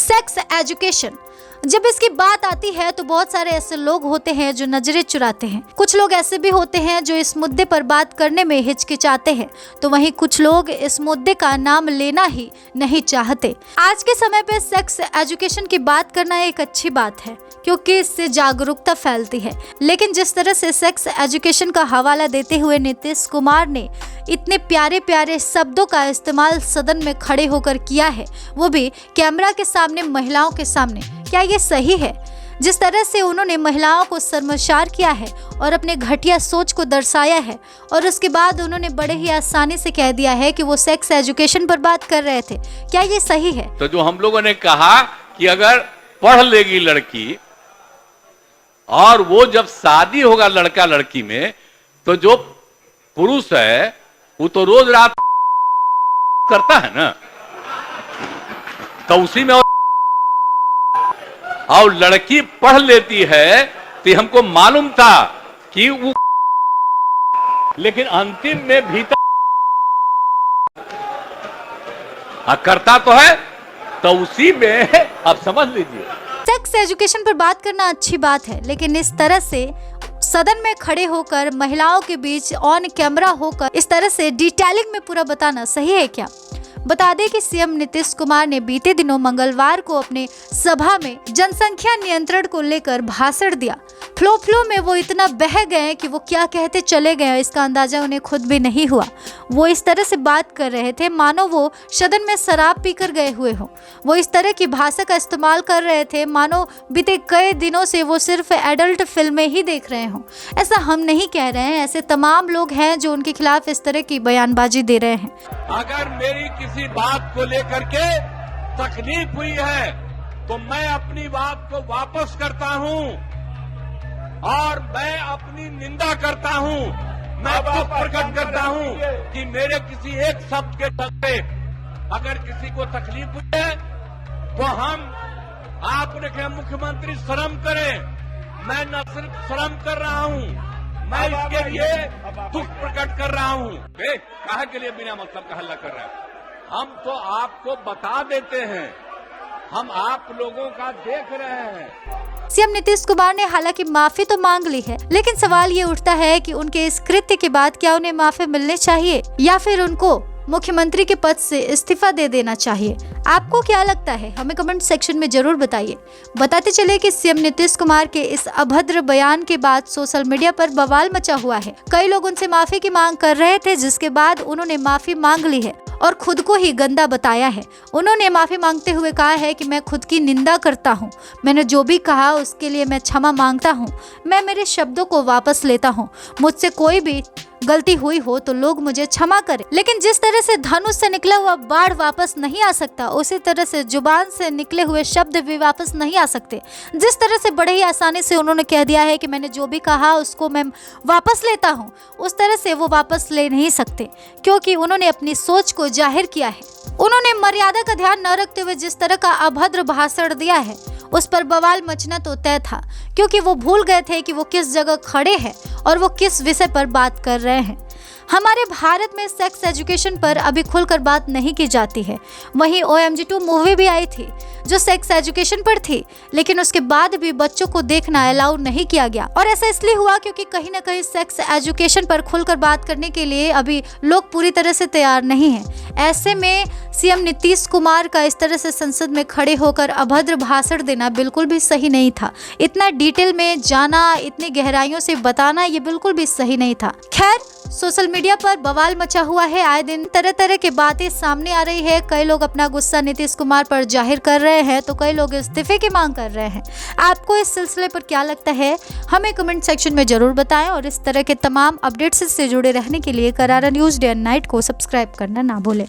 Sex education. जब इसकी बात आती है तो बहुत सारे ऐसे लोग होते हैं जो नजरें चुराते हैं। कुछ लोग ऐसे भी होते हैं जो इस मुद्दे पर बात करने में हिचकिचाते हैं, तो वहीं कुछ लोग इस मुद्दे का नाम लेना ही नहीं चाहते। आज के समय पे सेक्स एजुकेशन की बात करना एक अच्छी बात है, क्योंकि इससे जागरूकता फैलती है। लेकिन जिस तरह से सेक्स एजुकेशन का हवाला देते हुए नीतीश कुमार ने इतने प्यारे प्यारे शब्दों का इस्तेमाल सदन में खड़े होकर किया है, वो भी कैमरा के सामने, महिलाओं के सामने, क्या ये सही है? जिस तरह से उन्होंने महिलाओं को शर्मसार किया है और अपने घटिया सोच को दर्शाया है, और उसके बाद उन्होंने बड़े ही आसानी से कह दिया है कि वो सेक्स एजुकेशन पर बात कर रहे थे, क्या ये सही है? तो जो हम लोगों ने कहा कि अगर पढ़ लेगी लड़की और वो जब शादी होगा लड़का लड़की में, तो जो पुरुष है वो तो रोज रात करता है ना, तो उसी में और लड़की पढ़ लेती है, तो हमको मालूम था कि वो, लेकिन अंतिम में भीतर करता तो है, तो उसी में आप समझ लीजिए। सेक्स एजुकेशन पर बात करना अच्छी बात है, लेकिन इस तरह से सदन में खड़े होकर महिलाओं के बीच ऑन कैमरा होकर इस तरह से डिटेलिंग में पूरा बताना सही है क्या? बता दें कि सीएम नीतीश कुमार ने बीते दिनों मंगलवार को अपने सभा में जनसंख्या नियंत्रण को लेकर भाषण दिया। फ्लो में वो इतना बह गए कि वो क्या कहते चले गए, इसका अंदाजा उन्हें खुद भी नहीं हुआ। वो इस तरह से बात कर रहे थे मानो वो सदन में शराब पीकर गए हुए हों। वो इस तरह की भाषा का इस्तेमाल कर रहे थे मानो बीते कई दिनों से वो सिर्फ एडल्ट फिल्में ही देख रहे हों। ऐसा हम नहीं कह रहे हैं, ऐसे तमाम लोग हैं जो उनके खिलाफ इस तरह की बयानबाजी दे रहे हैं। अगर मेरी किसी बात को लेकर के तकलीफ हुई है तो मैं अपनी बात को वापस करता हूं और मैं अपनी निंदा करता हूं। मैं दुख प्रकट करता हूं कि मेरे किसी एक शब्द के चलते अगर किसी को तकलीफ हुई है तो हम, आपने कहा मुख्यमंत्री शर्म करें, मैं न सिर्फ शर्म कर रहा हूं, मैं इसके लिए दुख प्रकट कर रहा हूं। काहे के लिए बिना मतलब का हल्ला कर रहे हैं? हम तो आपको बता देते हैं, हम आप लोगों का देख रहे हैं। सीएम नीतीश कुमार ने हालांकि माफी तो मांग ली है, लेकिन सवाल ये उठता है कि उनके इस कृत्य के बाद क्या उन्हें माफी मिलनी चाहिए या फिर उनको मुख्यमंत्री के पद से इस्तीफा दे देना चाहिए? आपको क्या लगता है, हमें कमेंट सेक्शन में जरूर बताइए। बताते चले कि सीएम नीतीश कुमार के इस अभद्र बयान के बाद सोशल मीडिया पर बवाल मचा हुआ है। कई लोग उनसे माफी की मांग कर रहे थे, जिसके बाद उन्होंने माफी मांग ली है और खुद को ही गंदा बताया है। उन्होंने माफी मांगते हुए कहा है कि मैं खुद की निंदा करता हूं, मैंने जो भी कहा उसके लिए मैं क्षमा मांगता हूं, मैं मेरे शब्दों को वापस लेता हूं, मुझसे कोई भी गलती हुई हो तो लोग मुझे क्षमा करें। लेकिन जिस तरह से धनुष से निकला हुआ बाढ़ वापस नहीं आ सकता, उसी तरह से जुबान से निकले हुए शब्द भी वापस नहीं आ सकते। जिस तरह से बड़े ही आसानी से उन्होंने कह दिया है कि मैंने जो भी कहा उसको मैं वापस लेता हूँ, उस तरह से वो वापस ले नहीं सकते, क्योंकि उन्होंने अपनी सोच को जाहिर किया है। उन्होंने मर्यादा का ध्यान न रखते हुए जिस तरह का अभद्र भाषण दिया है, उस पर बवाल मचना तो तय था, क्योंकि वो भूल गए थे कि वो किस जगह खड़े हैं और वो किस विषय पर बात कर रहे हैं। हमारे भारत में सेक्स एजुकेशन पर अभी खुलकर बात नहीं की जाती है। वहीं OMG 2 मूवी भी आई थी जो सेक्स एजुकेशन पर थी, लेकिन उसके बाद भी बच्चों को देखना अलाउ नहीं किया गया। और ऐसा इसलिए हुआ क्योंकि कहीं ना कहीं सेक्स एजुकेशन पर खुलकर बात करने के लिए अभी लोग पूरी तरह से तैयार नहीं हैं। ऐसे में सीएम नीतीश कुमार का इस तरह से संसद में खड़े होकर अभद्र भाषण देना बिल्कुल भी सही नहीं था। इतना डिटेल में जाना, इतनी गहराइयों से बताना, ये बिल्कुल भी सही नहीं था। खैर, सोशल मीडिया पर बवाल मचा हुआ है, आए दिन तरह तरह की बातें सामने आ रही है। कई लोग अपना गुस्सा नीतीश कुमार पर जाहिर कर रहे हैं, तो कई लोग इस्तीफे की मांग कर रहे हैं। आपको इस सिलसिले पर क्या लगता है, हमें कमेंट सेक्शन में जरूर बताएं। और इस तरह के तमाम अपडेट्स से जुड़े रहने के लिए करारा न्यूज़ डे एंड नाइट को सब्सक्राइब करना ना भूलें।